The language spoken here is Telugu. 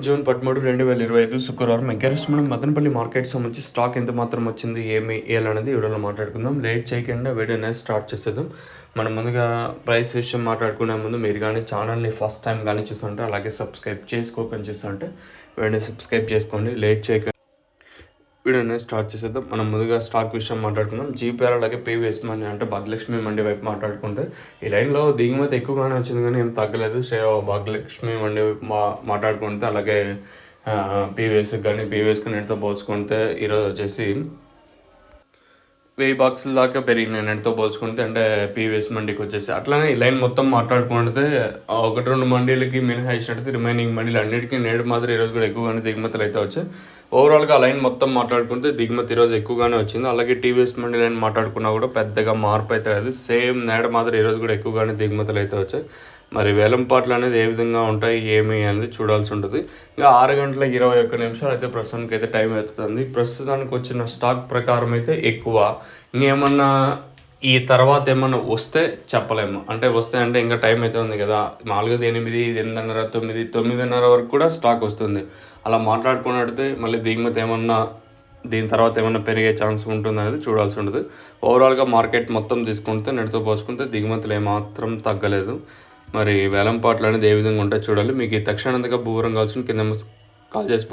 జూన్ 13, 2025 శుక్రవారం ఎంకరేజ్ మనం మదనపల్లి మార్కెట్ సంబంధించి స్టాక్ ఎంత మాత్రం వచ్చింది, ఏమి ఏలనేది వీడియోలో మాట్లాడుకుందాం. లేట్ చేయకుండా వీడియో అనేది స్టార్ట్ చేసేద్దాం. మనం ముందుగా ప్రైస్ విషయం మాట్లాడుకునే ముందు మీరు కానీ ఛానల్ని ఫస్ట్ టైం కానీ చూస్తుంటే అలాగే సబ్స్క్రైబ్ చేసుకోకుండా చూస్తుంటే వీడియోని సబ్స్క్రైబ్ చేసుకోండి. లేట్ చేయకుండా వీడియోని స్టార్ట్ చేసేద్దాం. మనం ముందుగా స్టాక్ విషయం మాట్లాడుకుందాం. జీపీఆర్ అలాగే పీవీఎస్ మండి అంటే భాగ్యలక్ష్మి మండి వైపు మాట్లాడుకుంటే ఈ లైన్లో దిగుమతి ఎక్కువగానే వచ్చింది కానీ ఏం తగ్గలేదు. భాగ్యలక్ష్మి మండి మాట్లాడుకుంటే అలాగే పీవీఎస్ కానీ నేటితో పోల్చుకుంటే ఈరోజు వచ్చేసి 1000 బాక్సుల దాకా పెరిగినాయి నెట్తో పోల్చుకుంటే, అంటే పీవీఎస్ మండికి వచ్చేసి. అట్లానే ఈ లైన్ మొత్తం మాట్లాడుకుంటే 1-2 మండీలకి మినహాయించినట్టయితే రిమైనింగ్ మండీలు అన్నిటికీ నేడు మాత్రం ఈరోజు కూడా ఎక్కువగానే దిగుమతులు అయితే వచ్చాయి. ఓవరాల్గా ఆ లైన్ మొత్తం మాట్లాడుకుంటే దిగుమతి ఈరోజు ఎక్కువగానే వచ్చింది. అలాగే టీవీఎస్ మండి లైన్ మాట్లాడుకున్నా కూడా పెద్దగా మార్పు అయితే లేదు. సేమ్ నేడు మాత్రం ఈరోజు కూడా ఎక్కువగానే దిగుమతులు అయితే వచ్చాయి. మరి వేలంపాట్లు అనేది ఏ విధంగా ఉంటాయి ఏమి అనేది చూడాల్సి ఉంటుంది. ఇంకా 6:21 అయితే ప్రస్తుతానికి అయితే టైం అవుతుంది. ప్రస్తుతానికి వచ్చిన స్టాక్ ప్రకారం అయితే ఎక్కువ. ఇంకేమన్నా ఈ తర్వాత ఏమన్నా వస్తే చెప్పలేము. అంటే వస్తే అంటే ఇంకా టైం అయితే ఉంది కదా, 4, 8, 8:30, 9 వరకు కూడా స్టాక్ వస్తుంది. అలా మాట్లాడుకున్నట్టయితే మళ్ళీ దిగుమతి ఏమన్నా దీని తర్వాత ఏమన్నా పెరిగే ఛాన్స్ ఉంటుంది అనేది చూడాల్సి ఉంటుంది. ఓవరాల్గా మార్కెట్ మొత్తం తీసుకుంటే నెట్తో పోల్చుకుంటే దిగుమతులు ఏమాత్రం తగ్గలేదు. మరి వేలంపాట్లు అనేది ఏ విధంగా ఉంటాయో చూడాలి. మీకు ఈ తక్షణంతగా భూవరం కావాల్సిన కింద కాల్ చేసి